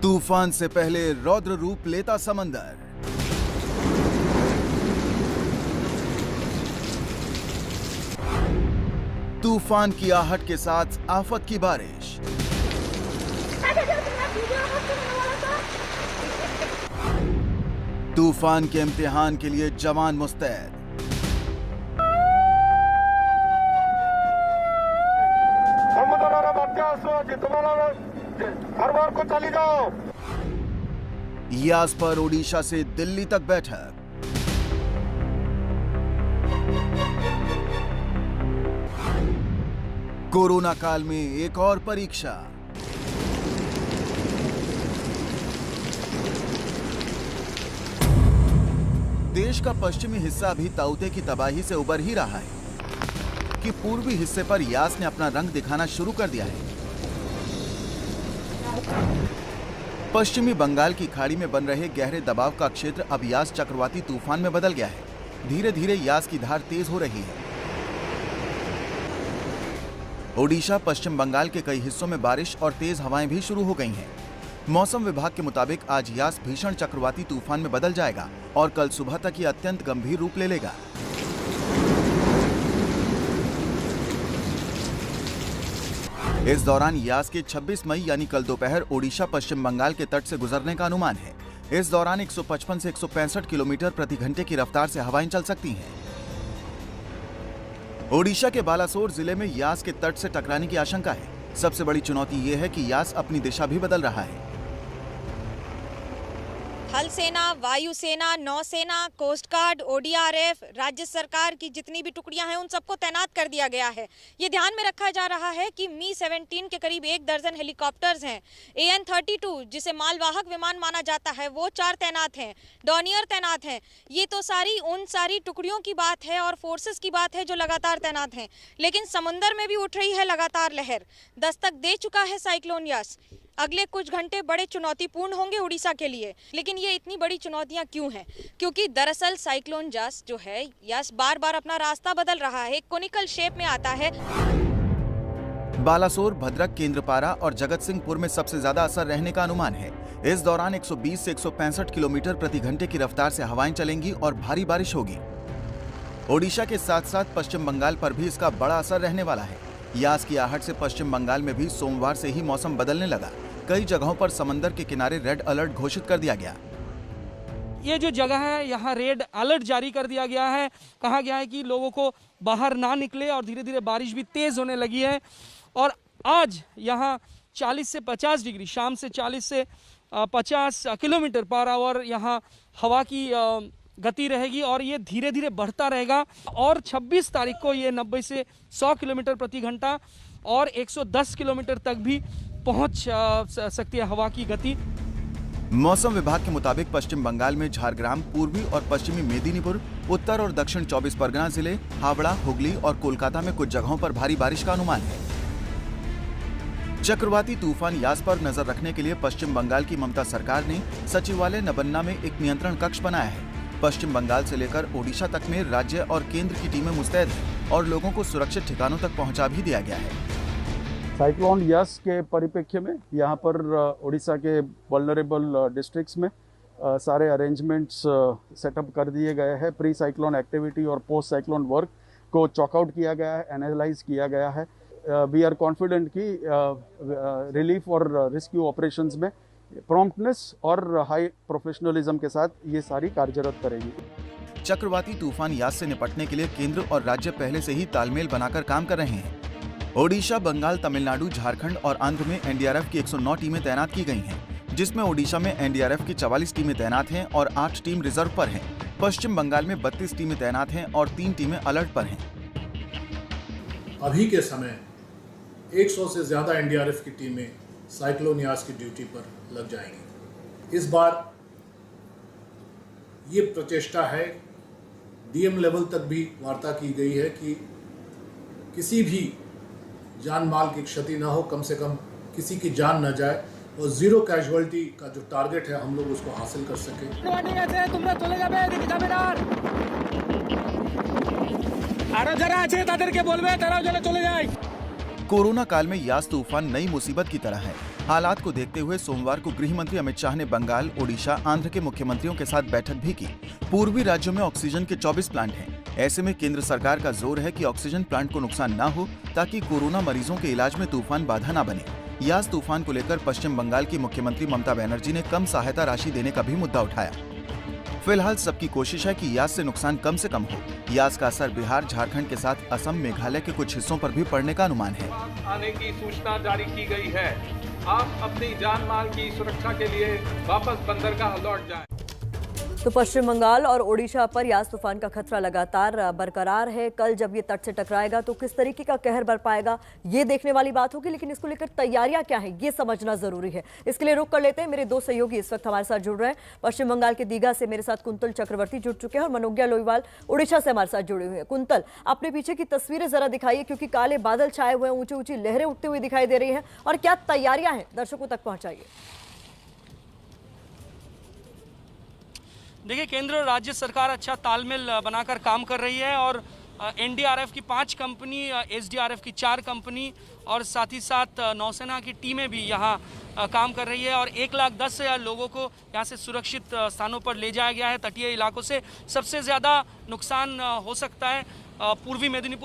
तूफान से पहले रौद्र रूप लेता समंदर। तूफान की आहट के साथ आफत की बारिश। तूफान के इम्तिहान के लिए जवान मुस्तैद। को चली जाओ। यास पर ओडिशा से दिल्ली तक बैठक। कोरोना काल में एक और परीक्षा। देश का पश्चिमी हिस्सा भी ताउते की तबाही से उबर ही रहा है कि पूर्वी हिस्से पर यास ने अपना रंग दिखाना शुरू कर दिया है। पश्चिमी बंगाल की खाड़ी में बन रहे गहरे दबाव का क्षेत्र अब यास चक्रवाती तूफान में बदल गया है। धीरे धीरे यास की धार तेज हो रही है। ओडिशा, पश्चिम बंगाल के कई हिस्सों में बारिश और तेज हवाएं भी शुरू हो गई हैं। मौसम विभाग के मुताबिक आज यास भीषण चक्रवाती तूफान में बदल जाएगा और कल सुबह तक ये अत्यंत गंभीर रूप ले लेगा। इस दौरान यास के 26 मई यानी कल दोपहर ओडिशा, पश्चिम बंगाल के तट से गुजरने का अनुमान है। इस दौरान 155 से 165 किलोमीटर प्रति घंटे की रफ्तार से हवाएं चल सकती हैं। ओडिशा के बालासोर जिले में यास के तट से टकराने की आशंका है। सबसे बड़ी चुनौती यह है कि यास अपनी दिशा भी बदल रहा है। थल सेना, वायुसेना, नौसेना, कोस्ट गार्ड, ओडीआरएफ, राज्य सरकार की जितनी भी टुकड़ियां हैं उन सबको तैनात कर दिया गया है। ये ध्यान में रखा जा रहा है कि मी-17 के करीब 1 दर्जन हेलीकॉप्टर्स हैं। AN-32 जिसे मालवाहक विमान माना जाता है वो 4 तैनात हैं। डॉनियर तैनात हैं। ये तो उन सारी टुकड़ियों की बात है और फोर्सेस की बात है जो लगातार तैनात हैं। लेकिन समुंदर में भी उठ रही है लगातार लहर। दस्तक दे चुका है साइक्लोन यास। अगले कुछ घंटे बड़े चुनौतीपूर्ण होंगे उड़ीसा के लिए। लेकिन ये इतनी बड़ी चुनौतियां क्यों हैं? क्योंकि दरअसल साइक्लोन यास जो है, यास बार बार अपना रास्ता बदल रहा है, कोनिकल शेप में आता है। बालासोर, भद्रक, केंद्रपारा और जगत सिंहपुर में सबसे ज्यादा असर रहने का अनुमान है। इस दौरान 120 से 165 किलोमीटर प्रति घंटे की रफ्तार से हवाएं चलेंगी और भारी बारिश होगी। ओडिशा के साथ साथ पश्चिम बंगाल पर भी इसका बड़ा असर रहने वाला है। यास की आहट से पश्चिम बंगाल में भी सोमवार से ही मौसम बदलने लगा। कई जगहों पर समंदर के किनारे रेड अलर्ट घोषित कर दिया गया। ये जो जगह है यहाँ रेड अलर्ट जारी कर दिया गया है। कहा गया है कि लोगों को बाहर ना निकले और धीरे धीरे बारिश भी तेज होने लगी है। और आज यहाँ 40 से 50 डिग्री, शाम से 40 से 50 किलोमीटर पर आवर यहाँ हवा की गति रहेगी और ये धीरे धीरे बढ़ता रहेगा। और 26 तारीख को ये 90 से 100 किलोमीटर प्रति घंटा और 110 किलोमीटर तक भी पहुंच सकती है हवा की गति। मौसम विभाग के मुताबिक पश्चिम बंगाल में झारग्राम, पूर्वी और पश्चिमी मेदिनीपुर, उत्तर और दक्षिण 24 परगना जिले, हावड़ा, हुगली और कोलकाता में कुछ जगहों पर भारी बारिश का अनुमान है। चक्रवाती तूफान यास पर नजर रखने के लिए पश्चिम बंगाल की ममता सरकार ने सचिवालय नबन्ना में एक नियंत्रण कक्ष बनाया है। पश्चिम बंगाल से लेकर ओडिशा तक में राज्य और केंद्र की टीमें मुस्तैद हैं और लोगों को सुरक्षित ठिकानों तक पहुंचा भी दिया गया है। साइक्लोन यास के परिप्रेक्ष्य में यहाँ पर ओडिशा के वल्नरेबल डिस्ट्रिक्ट्स में सारे अरेंजमेंट्स सेटअप कर दिए गए हैं। प्री साइक्लोन एक्टिविटी और पोस्ट साइक्लोन वर्क को चॉकआउट किया गया है, एनालाइज किया गया है। वी आर कॉन्फिडेंट कि रिलीफ और रेस्क्यू ऑपरेशंस में प्रॉम्प्टनेस और हाई प्रोफेशनलिज्म के साथ ये सारी कार्यरत करेगी। चक्रवाती तूफान यास से निपटने के लिए केंद्र और राज्य पहले से ही तालमेल बनाकर काम कर रहे हैं। ओडिशा, बंगाल, तमिलनाडु, झारखंड और आंध्र में एनडीआरएफ की 109 टीमें तैनात की गई हैं, जिसमें ओडिशा में एनडीआरएफ की 44 टीमें तैनात हैं और 8 टीम रिजर्व पर हैं। पश्चिम बंगाल में 32 टीमें तैनात हैं और 3 टीमें अलर्ट पर हैं। अभी के समय 100 से ज्यादा एनडीआरएफ की टीमें साइक्लोन यास की ड्यूटी पर लग जाएंगी। इस बार ये प्रचेष्टा है, डीएम लेवल तक भी वार्ता की गई है कि किसी भी जान माल की क्षति ना हो, कम से कम किसी की जान न जाए और 0 कैजुअलिटी का जो टारगेट है हम लोग उसको हासिल कर सके। कोरोना काल में यास तूफान नई मुसीबत की तरह है। हालात को देखते हुए सोमवार को गृह मंत्री अमित शाह ने बंगाल, ओडिशा, आंध्र के मुख्यमंत्रियों के साथ बैठक भी की। पूर्वी राज्यों में ऑक्सीजन के 24 प्लांट हैं। ऐसे में केंद्र सरकार का जोर है कि ऑक्सीजन प्लांट को नुकसान न हो, ताकि कोरोना मरीजों के इलाज में तूफान बाधा न बने। यास तूफान को लेकर पश्चिम बंगाल की मुख्यमंत्री ममता बनर्जी ने कम सहायता राशि देने का भी मुद्दा उठाया। फिलहाल सबकी कोशिश है कि यास से नुकसान कम से कम हो। यास का असर बिहार, झारखंड के साथ असम, मेघालय के कुछ हिस्सों पर भी पड़ने का अनुमान है। आने की सूचना जारी की गई है। आप अपनी जान माल की सुरक्षा के लिए वापस बंदरगाह लौट जाएं। तो पश्चिम बंगाल और ओडिशा पर यास तूफान का खतरा लगातार बरकरार है। कल जब ये तट से टकराएगा तो किस तरीके का कहर बर पाएगा, ये देखने वाली बात होगी। लेकिन इसको लेकर तैयारियां क्या है, ये समझना जरूरी है। इसके लिए रुक कर लेते हैं। मेरे दो सहयोगी इस वक्त हमारे साथ जुड़ रहे हैं। पश्चिम बंगाल के दीघा से मेरे साथ कुंतल चक्रवर्ती जुड़ चुके हैं और मनोज्ञा लोईवाल उड़ीसा से हमारे साथ जुड़े हुए हैं। कुंतल, अपने पीछे की तस्वीरें जरा दिखाइए, क्योंकि काले बादल छाए हुए हैं, ऊंची ऊंची लहरें उठते हुए दिखाई दे रही हैं, और क्या तैयारियां हैं दर्शकों तक पहुंचाइए। देखिए, केंद्र और राज्य सरकार अच्छा तालमेल बनाकर काम कर रही है और एनडीआरएफ की 5 कंपनी, एसडीआरएफ की 4 कंपनी और साथ ही साथ नौसेना की टीमें भी यहाँ काम कर रही है और 1,10,000 लोगों को यहाँ से सुरक्षित स्थानों पर ले जाया गया है। तटीय इलाकों से सबसे ज़्यादा नुकसान हो सकता है पूर्वी मेदिनीपुर